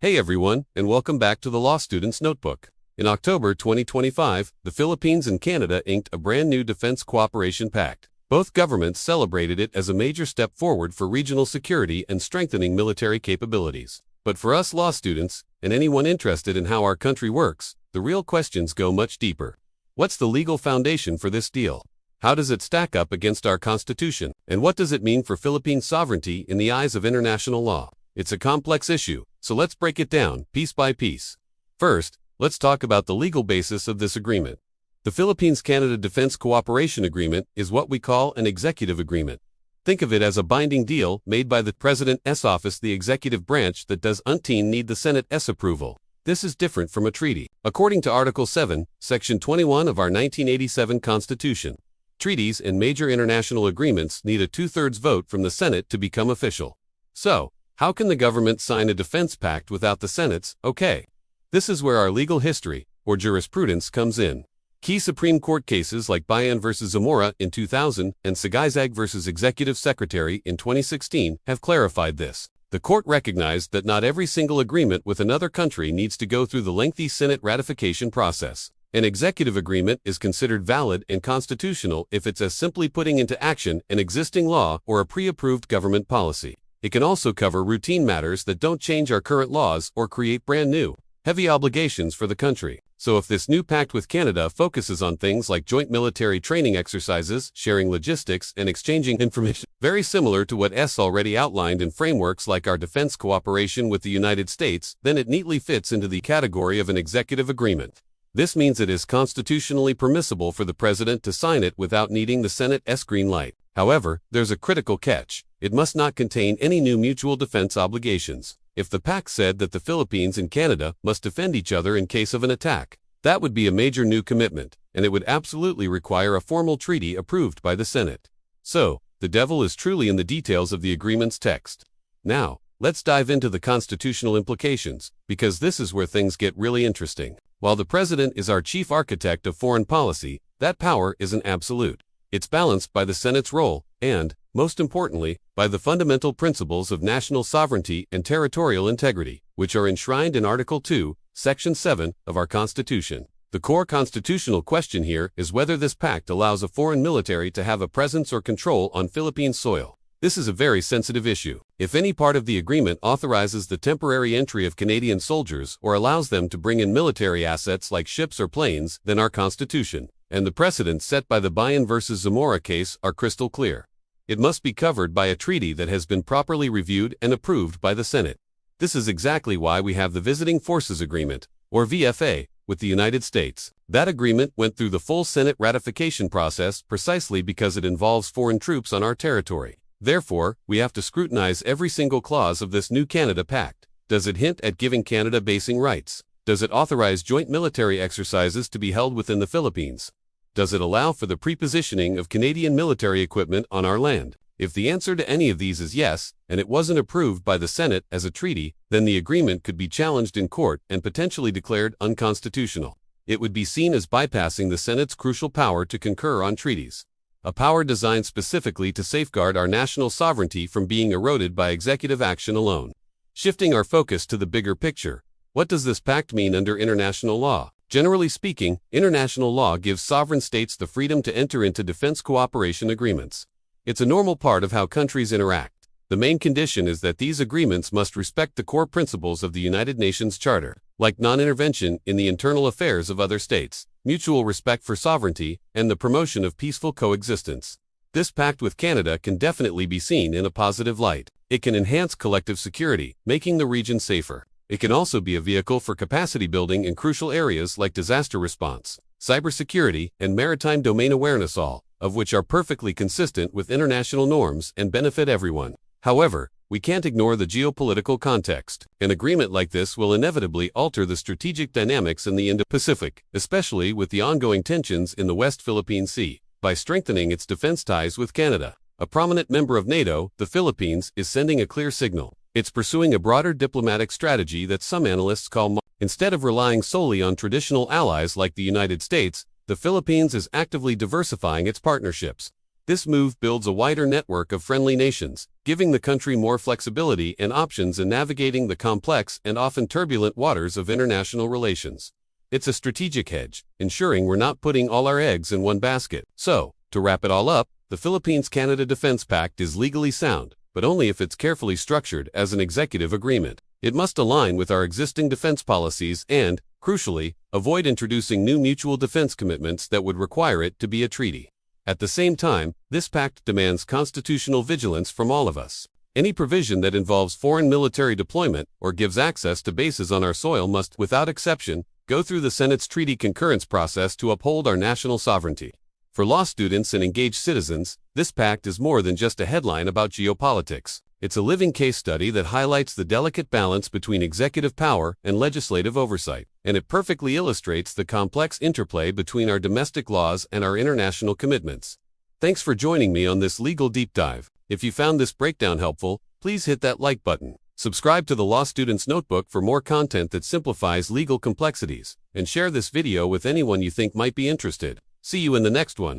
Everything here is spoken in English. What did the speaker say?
Hey everyone, and welcome back to the Law Student's Notebook. In October 2025, the Philippines and Canada inked a brand new Defense Cooperation Pact. Both governments celebrated it as a major step forward for regional security and strengthening military capabilities. But for us law students, and anyone interested in how our country works, the real questions go much deeper. What's the legal foundation for this deal? How does it stack up against our Constitution? And what does it mean for Philippine sovereignty in the eyes of international law? It's a complex issue, so let's break it down, piece by piece. First, let's talk about the legal basis of this agreement. The Philippines-Canada Defense Cooperation Agreement is what we call an executive agreement. Think of it as a binding deal made by the President's office, the executive branch that doesn't need the Senate's approval. This is different from a treaty. According to Article 7, Section 21 of our 1987 Constitution, treaties and major international agreements need a two-thirds vote from the Senate to become official. So, how can the government sign a defense pact without the Senate's okay? This is where our legal history, or jurisprudence, comes in. Key Supreme Court cases like Bayan v. Zamora in 2000 and Sagazag v. Executive Secretary in 2016 have clarified this. The court recognized that not every single agreement with another country needs to go through the lengthy Senate ratification process. An executive agreement is considered valid and constitutional if it's as simply putting into action an existing law or a pre-approved government policy. It can also cover routine matters that don't change our current laws or create brand new, heavy obligations for the country. So if this new pact with Canada focuses on things like joint military training exercises, sharing logistics, and exchanging information, very similar to what is already outlined in frameworks like our defense cooperation with the United States, then it neatly fits into the category of an executive agreement. This means it is constitutionally permissible for the President to sign it without needing the Senate's green light. However, there's a critical catch. It must not contain any new mutual defense obligations. If the pact said that the Philippines and Canada must defend each other in case of an attack, that would be a major new commitment, and it would absolutely require a formal treaty approved by the Senate. So, the devil is truly in the details of the agreement's text. Now, let's dive into the constitutional implications, because this is where things get really interesting. While the President is our chief architect of foreign policy, that power isn't absolute. It's balanced by the Senate's role and, most importantly, by the fundamental principles of national sovereignty and territorial integrity, which are enshrined in Article 2, Section 7 of our Constitution. The core constitutional question here is whether this pact allows a foreign military to have a presence or control on Philippine soil. This is a very sensitive issue. If any part of the agreement authorizes the temporary entry of Canadian soldiers or allows them to bring in military assets like ships or planes, then our Constitution and the precedents set by the Bayan v. Zamora case are crystal clear. It must be covered by a treaty that has been properly reviewed and approved by the Senate. This is exactly why we have the Visiting Forces Agreement, or VFA, with the United States. That agreement went through the full Senate ratification process precisely because it involves foreign troops on our territory. Therefore, we have to scrutinize every single clause of this new Canada Pact. Does it hint at giving Canada basing rights? Does it authorize joint military exercises to be held within the Philippines? Does it allow for the prepositioning of Canadian military equipment on our land? If the answer to any of these is yes, and it wasn't approved by the Senate as a treaty, then the agreement could be challenged in court and potentially declared unconstitutional. It would be seen as bypassing the Senate's crucial power to concur on treaties, a power designed specifically to safeguard our national sovereignty from being eroded by executive action alone. Shifting our focus to the bigger picture, what does this pact mean under international law? Generally speaking, international law gives sovereign states the freedom to enter into defense cooperation agreements. It's a normal part of how countries interact. The main condition is that these agreements must respect the core principles of the United Nations Charter, like non-intervention in the internal affairs of other states, mutual respect for sovereignty, and the promotion of peaceful coexistence. This pact with Canada can definitely be seen in a positive light. It can enhance collective security, making the region safer. It can also be a vehicle for capacity building in crucial areas like disaster response, cybersecurity, and maritime domain awareness, all of which are perfectly consistent with international norms and benefit everyone. However, we can't ignore the geopolitical context. An agreement like this will inevitably alter the strategic dynamics in the Indo-Pacific, especially with the ongoing tensions in the West Philippine Sea. By strengthening its defense ties with Canada, a prominent member of NATO, the Philippines is sending a clear signal. It's pursuing a broader diplomatic strategy that some analysts call instead of relying solely on traditional allies like the United States, the Philippines is actively diversifying its partnerships. This move builds a wider network of friendly nations, giving the country more flexibility and options in navigating the complex and often turbulent waters of international relations. It's a strategic hedge, ensuring we're not putting all our eggs in one basket. So, to wrap it all up, the Philippines-Canada Defense Pact is legally sound, but only if it's carefully structured as an executive agreement. It must align with our existing defense policies and, crucially, avoid introducing new mutual defense commitments that would require it to be a treaty. At the same time, this pact demands constitutional vigilance from all of us. Any provision that involves foreign military deployment or gives access to bases on our soil must, without exception, go through the Senate's treaty concurrence process to uphold our national sovereignty. For law students and engaged citizens, this pact is more than just a headline about geopolitics. It's a living case study that highlights the delicate balance between executive power and legislative oversight, and it perfectly illustrates the complex interplay between our domestic laws and our international commitments. Thanks for joining me on this legal deep dive. If you found this breakdown helpful, please hit that like button. Subscribe to the Law Student's Notebook for more content that simplifies legal complexities, and share this video with anyone you think might be interested. See you in the next one.